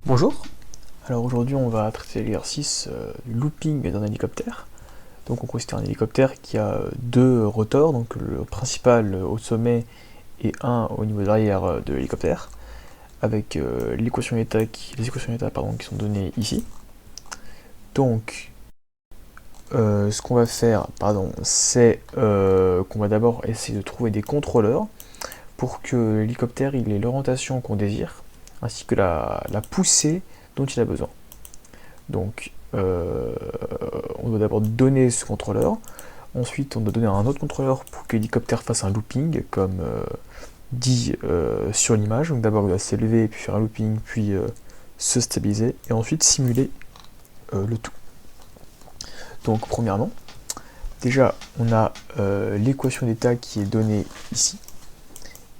Bonjour, alors aujourd'hui on va traiter l'exercice du looping d'un hélicoptère. Donc on considère un hélicoptère qui a deux rotors, donc le principal au sommet et un au niveau de l'arrière de l'hélicoptère, avec les équations d'état qui sont données ici. Donc ce qu'on va faire, c'est qu'on va d'abord essayer de trouver des contrôleurs pour que l'hélicoptère ait l'orientation qu'on désire, ainsi que la poussée dont il a besoin. Donc, on doit d'abord donner ce contrôleur. Ensuite, on doit donner un autre contrôleur pour que l'hélicoptère fasse un looping, comme dit sur l'image. Donc d'abord, il doit s'élever, puis faire un looping, puis se stabiliser, et ensuite simuler le tout. Donc, premièrement, déjà, on a l'équation d'état qui est donnée ici.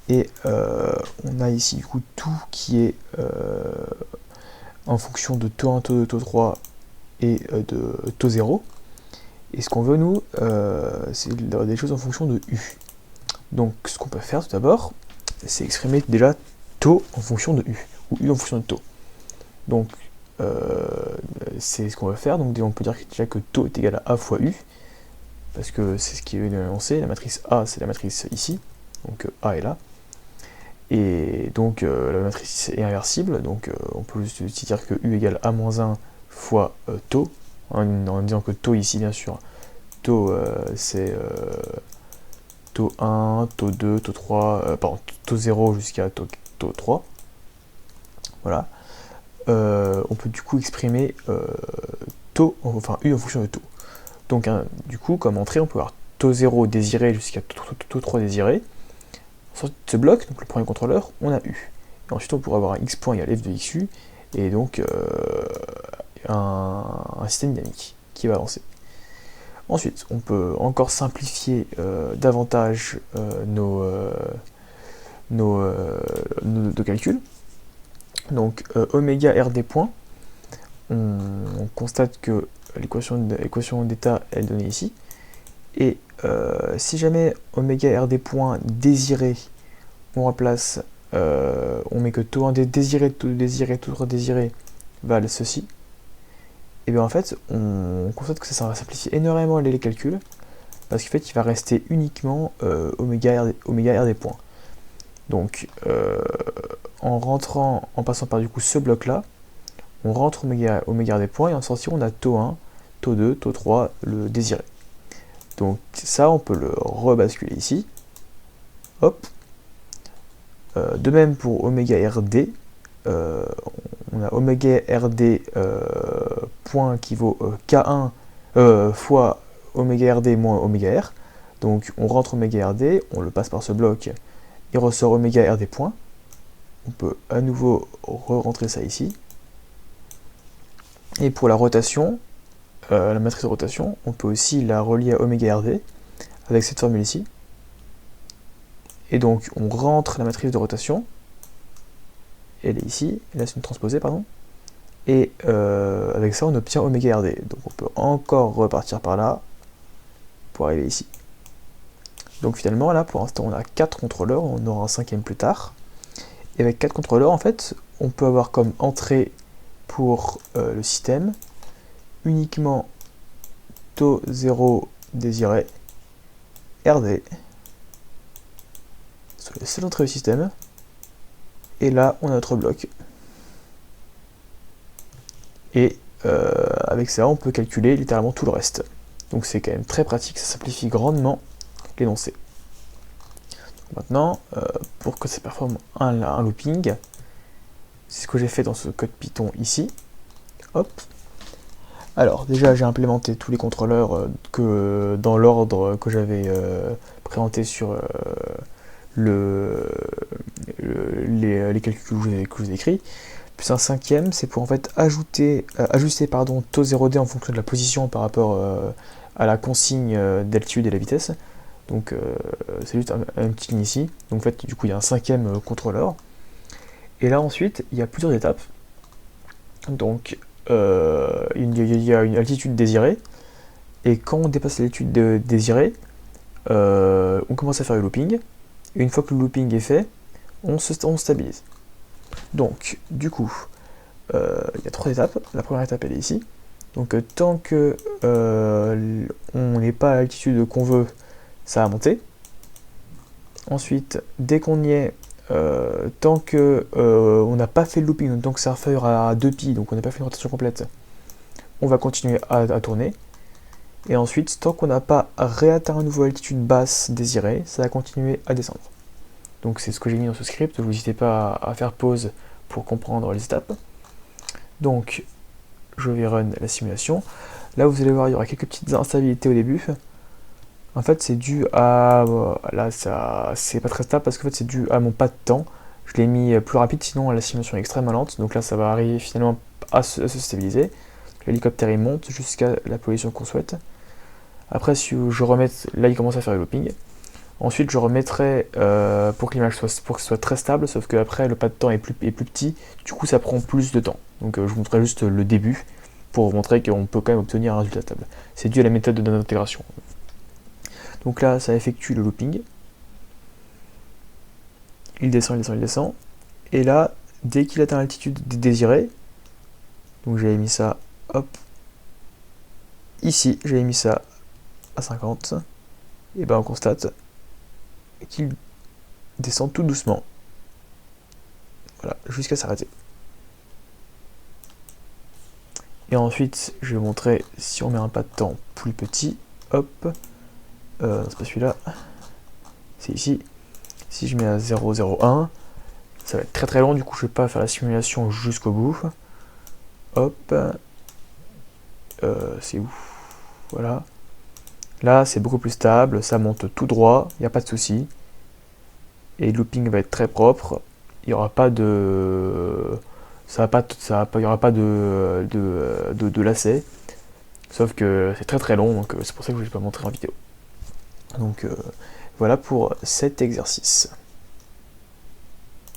Et on a ici du coup tout qui est en fonction de taux 1, taux 2, taux 3 et de taux 0. Et ce qu'on veut, nous, c'est des choses en fonction de U. Donc, ce qu'on peut faire tout d'abord, c'est exprimer déjà taux en fonction de U, ou U en fonction de taux. Donc, c'est ce qu'on va faire. Donc, on peut dire déjà que taux est égal à A fois U, parce que c'est ce qui est énoncé. La matrice A, c'est la matrice ici, donc A est là. Et donc, la matrice est inversible, donc on peut aussi dire que U égale A-1 fois taux, en disant que taux ici, bien sûr, taux c'est taux 1, taux 2, taux 3, taux 0 jusqu'à taux 3. Voilà. On peut du coup exprimer taux, enfin U en fonction de taux. Donc du coup, comme entrée, on peut avoir taux 0 désiré jusqu'à taux 3 désiré. Ensuite, ce bloc, donc le premier contrôleur, on a U. Et ensuite, on pourrait avoir un x point égale f de xu, et donc un système dynamique qui va avancer. Ensuite, on peut encore simplifier davantage nos calculs. Donc, oméga R des points, on constate que l'équation d'état est donnée ici. Et si jamais oméga R des points désirés, on remplace, on met que taux 1 désiré, taux 2 désiré, taux 3 désiré valent ceci. Et bien en fait, on constate que ça va simplifier énormément les calculs, parce qu'en fait, il va rester uniquement oméga R des points. Donc, en passant par du coup ce bloc-là, on rentre oméga R des points, et en sortie, on a taux 1, taux 2, taux 3, le désiré. Donc ça, on peut le rebasculer ici. Hop. De même pour oméga RD, on a oméga RD point qui vaut K1 fois oméga RD moins oméga R. Donc on rentre oméga RD, on le passe par ce bloc, il ressort oméga RD point. On peut à nouveau re-rentrer ça ici. Et pour la rotation, la matrice de rotation, on peut aussi la relier à oméga RD avec cette formule ici. Et donc on rentre la matrice de rotation, elle est ici, et là c'est une transposée, pardon. Et avec ça on obtient oméga RD. Donc on peut encore repartir par là pour arriver ici. Donc finalement là pour l'instant on a 4 contrôleurs, on aura un cinquième plus tard. Et avec 4 contrôleurs en fait on peut avoir comme entrée pour le système uniquement taux 0 désiré, RD, sur les seules entrées du système. Et là on a notre bloc. Et avec ça on peut calculer littéralement tout le reste. Donc c'est quand même très pratique, ça simplifie grandement l'énoncé. Maintenant, pour que ça performe un looping, c'est ce que j'ai fait dans ce code Python ici. Hop. Alors déjà j'ai implémenté tous les contrôleurs que dans l'ordre que j'avais présenté sur les calculs que je vous ai écrits. Plus un cinquième, c'est pour en fait ajuster taux 0D en fonction de la position par rapport à la consigne d'altitude et la vitesse. Donc c'est juste une petite ligne ici. Donc en fait du coup il y a un cinquième contrôleur. Et là ensuite il y a plusieurs étapes. Donc il y a une altitude désirée. Et quand on dépasse l'altitude désirée, on commence à faire le looping. Et une fois que le looping est fait, on stabilise. Donc du coup, il y a 3 étapes. La première étape, elle est ici. Donc tant que on n'est pas à l'altitude qu'on veut, ça va monter. Ensuite, dès qu'on y est, tant que on n'a pas fait le looping, donc tant que ça fera à 2 pi, donc on n'a pas fait une rotation complète, on va continuer à tourner. Et ensuite, tant qu'on n'a pas réatteint à nouveau l'altitude basse désirée, ça va continuer à descendre. Donc c'est ce que j'ai mis dans ce script, vous n'hésitez pas à faire pause pour comprendre les étapes. Donc je vais run la simulation. Là vous allez voir, il y aura quelques petites instabilités au début. En fait c'est dû à... là c'est pas très stable parce que en fait, c'est dû à mon pas de temps. Je l'ai mis plus rapide, sinon la simulation est extrêmement lente. Donc là ça va arriver finalement à se stabiliser. L'hélicoptère il monte jusqu'à la position qu'on souhaite. Après si je remets, là il commence à faire le looping. Ensuite je remettrai pour que l'image soit très stable, sauf qu'après le pas de temps est plus petit, du coup ça prend plus de temps. Donc je vous montrerai juste le début pour vous montrer qu'on peut quand même obtenir un résultat stable. C'est dû à la méthode d'intégration. Donc là ça effectue le looping. Il descend, il descend, il descend. Et là, dès qu'il atteint l'altitude désirée, donc j'avais mis ça, hop, ici, j'avais mis ça à 50, et ben on constate qu'il descend tout doucement. Voilà, jusqu'à s'arrêter. Et ensuite, je vais montrer si on met un pas de temps plus petit, hop, c'est pas celui-là, c'est ici. Si je mets à 0,01, ça va être très très long, du coup je vais pas faire la simulation jusqu'au bout. Hop, c'est où? Voilà. Là c'est beaucoup plus stable, ça monte tout droit, il n'y a pas de souci. Et le looping va être très propre, il n'y aura pas de... il n'y aura pas de lacet. Sauf que c'est très très long, donc c'est pour ça que je ne vais pas montrer en vidéo. Donc voilà pour cet exercice.